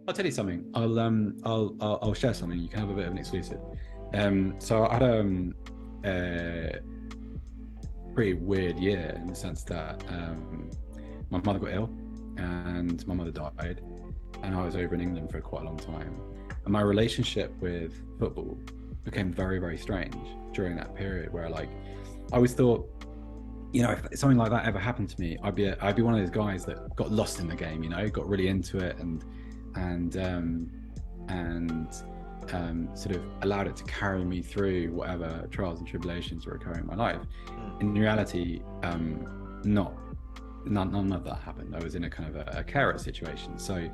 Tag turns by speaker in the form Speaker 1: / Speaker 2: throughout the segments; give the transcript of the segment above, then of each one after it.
Speaker 1: I'll tell you something. I'll share something. You can have a bit of an exclusive. So I had a pretty weird year in the sense that my mother got ill and my mother died, and I was over in England for quite a long time. And my relationship with football became very, very strange during that period, where like I always thought, you know, if something like that ever happened to me, I'd be one of those guys that got lost in the game, you know, got really into it and sort of allowed it to carry me through whatever trials and tribulations were occurring in my life. In reality, none of that happened. I was in a kind of a carer situation, so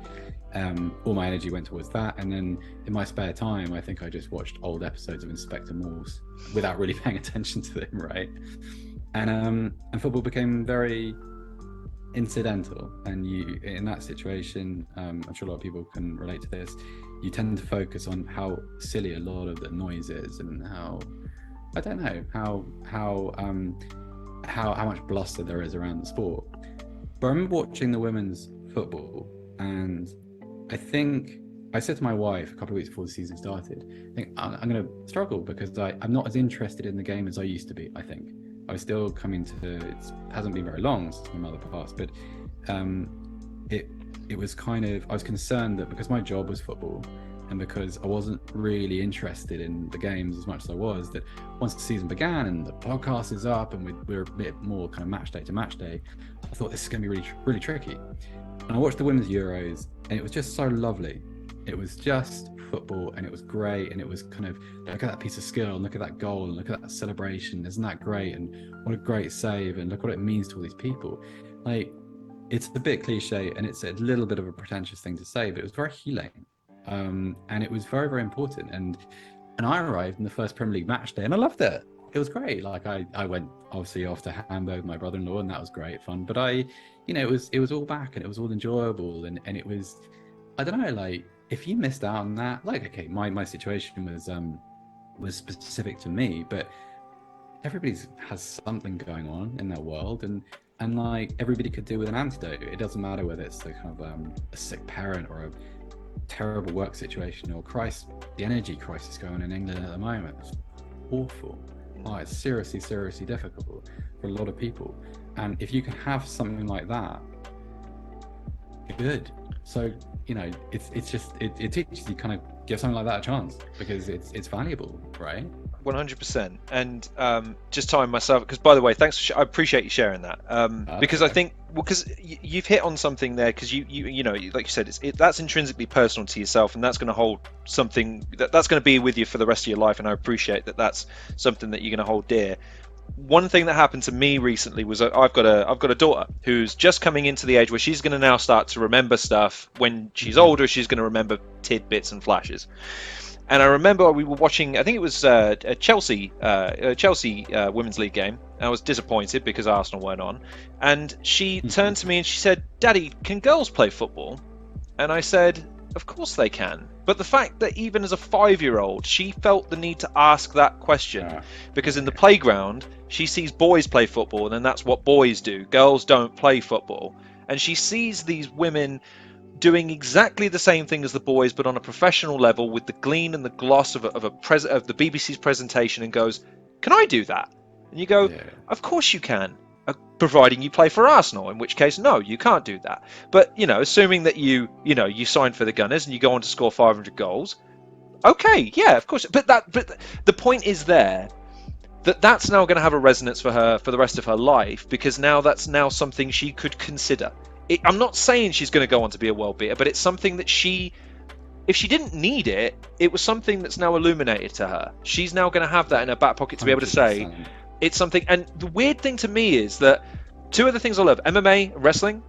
Speaker 1: all my energy went towards that. And then in my spare time, I think I just watched old episodes of Inspector Morse without really paying attention to them, right? And football became very incidental, and you in that situation, I'm sure a lot of people can relate to this, you tend to focus on how silly a lot of the noise is, and how, I don't know, how much bluster there is around the sport. But I remember watching the women's football, and I think I said to my wife a couple of weeks before the season started, I think I'm going to struggle because I'm not as interested in the game as I used to be. I think I was still coming to, it hasn't been very long since my mother passed, but it was kind of, I was concerned that because my job was football and because I wasn't really interested in the games as much as I was, that once the season began and the podcast is up and we're a bit more kind of match day to match day, I thought this is going to be really, really tricky. And I watched the Women's Euros and it was just so lovely. It was just football and it was great, and it was kind of, look at that piece of skill and look at that goal and look at that celebration, isn't that great, and what a great save, and look what it means to all these people. Like, it's a bit cliche and it's a little bit of a pretentious thing to say, but it was very healing, and it was very, very important. And I arrived in the first Premier League match day and I loved it. It was great. Like I went obviously off to Hamburg with my brother-in-law, and that was great fun, but it was all back and it was all enjoyable, and it was, I don't know, like, if you missed out on that, like, okay, my situation was specific to me, but everybody has something going on in their world, and like everybody could do with an antidote. It doesn't matter whether it's the kind of a sick parent or a terrible work situation, or the energy crisis going on in England at the moment. It's awful. Oh, it's seriously difficult for a lot of people. And if you can have something like that, you're good. So, you know, it's just it teaches you kind of give something like that a chance, because it's valuable, right?
Speaker 2: 100%. And just time myself, because by the way, thanks I appreciate you sharing that, because I think, because you've hit on something there, because you know, like you said, that's intrinsically personal to yourself, and that's going to hold something that's going to be with you for the rest of your life, and I appreciate that that's something that you're going to hold dear. One thing that happened to me recently was I've got a daughter who's just coming into the age where she's going to now start to remember stuff. When she's older, she's going to remember tidbits and flashes. And I remember we were watching, I think it was a Chelsea Women's League game. And I was disappointed because Arsenal weren't on. And she turned to me and she said, "Daddy, can girls play football?" And I said, "Of course they can." But the fact that even as a 5-year-old, she felt the need to ask that question, because in the playground, she sees boys play football, and then that's what boys do. Girls don't play football. And she sees these women doing exactly the same thing as the boys, but on a professional level, with the gleam and the gloss of the BBC's presentation, and goes, "Can I do that?" And you go, "Of course you can, providing you play for Arsenal, in which case, no, you can't do that." But, you know, assuming that you signed for the Gunners and you go on to score 500 goals, okay, yeah, of course. But the point is there, that's now going to have a resonance for her for the rest of her life, because now that's now something she could consider. I'm not saying she's going to go on to be a world beater, but it's something that if she didn't need it, it was something that's now illuminated to her. She's now going to have that in her back pocket to be able to say, it's something. And the weird thing to me is that two of the things I love, MMA and wrestling,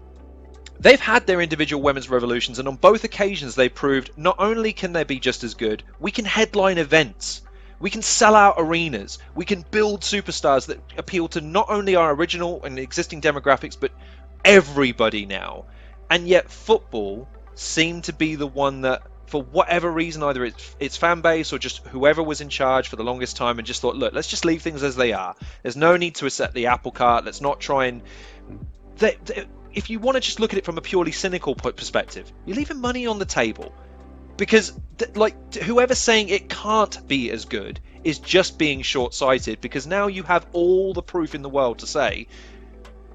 Speaker 2: they've had their individual women's revolutions, and on both occasions they proved not only can they be just as good, we can headline events, we can sell out arenas, we can build superstars that appeal to not only our original and existing demographics, but everybody now. And yet football seemed to be the one that for whatever reason, either it's fan base or just whoever was in charge for the longest time, and just thought, look, let's just leave things as they are. There's no need to upset the apple cart. Let's not try and if you want to just look at it from a purely cynical perspective, you're leaving money on the table, because like whoever's saying it can't be as good is just being short-sighted, because now you have all the proof in the world to say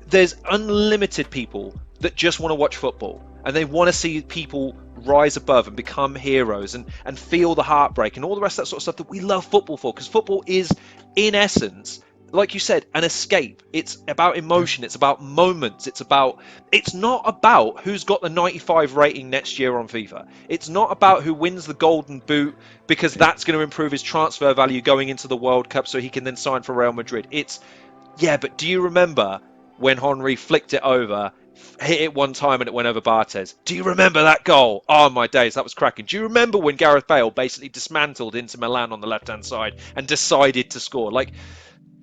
Speaker 2: there's unlimited people that just want to watch football, and they want to see people rise above and become heroes and feel the heartbreak and all the rest of that sort of stuff that we love football for, because football is, in essence, like you said, an escape. It's about emotion, it's about moments, it's not about who's got the 95 rating next year on FIFA. It's not about who wins the golden boot, because that's going to improve his transfer value going into the World Cup so he can then sign for Real Madrid. It's, yeah, but do you remember when Henry flicked it over, hit it one time and it went over Bartes? Do you remember that goal? Oh my days, that was cracking. Do you remember when Gareth Bale basically dismantled Inter Milan on the left-hand side and decided to score? Like,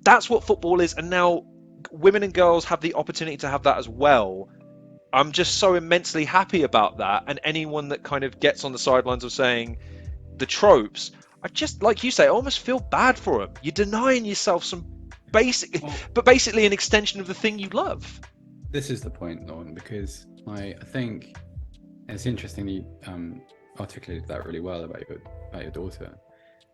Speaker 2: that's what football is, and now women and girls have the opportunity to have that as well. I'm just so immensely happy about that, and anyone that kind of gets on the sidelines of saying the tropes, I just, like you say, I almost feel bad for them. You're denying yourself some basically an extension of the thing you love.
Speaker 1: This is the point, Lauren, because I think it's interesting you articulated that really well about your daughter.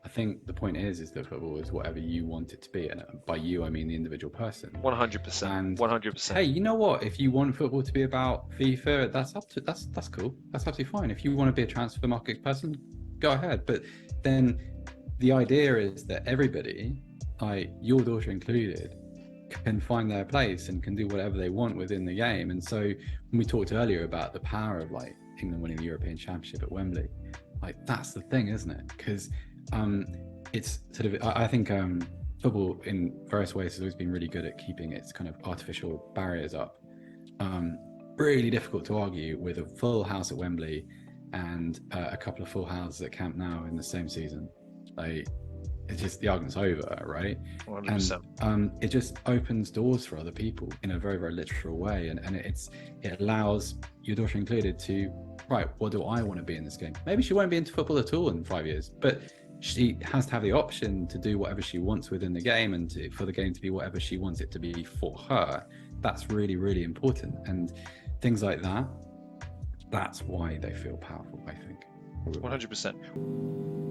Speaker 1: I think the point is that football is whatever you want it to be, and by you I mean the individual person.
Speaker 2: 100%.
Speaker 1: And
Speaker 2: 100%.
Speaker 1: hey, you know what? If you want football to be about FIFA, that's cool. That's absolutely fine. If you want to be a transfer market person, go ahead. But then the idea is that everybody, your daughter included, can find their place and can do whatever they want within the game. And so when we talked earlier about the power of like England winning the European Championship at Wembley, like that's the thing, isn't it? Because it's sort of, I think football in various ways has always been really good at keeping its kind of artificial barriers up. Really difficult to argue with a full house at Wembley and a couple of full houses at Camp Nou in the same season. Like, it's just, the argument's over, right?
Speaker 2: 100%.
Speaker 1: And it just opens doors for other people in a very, very literal way, and it allows your daughter included to, right, what do I want to be in this game? Maybe she won't be into football at all in 5 years, but she has to have the option to do whatever she wants within the game, and for the game to be whatever she wants it to be for her. That's really, really important. And things like that, that's why they feel powerful, I think.
Speaker 2: 100%.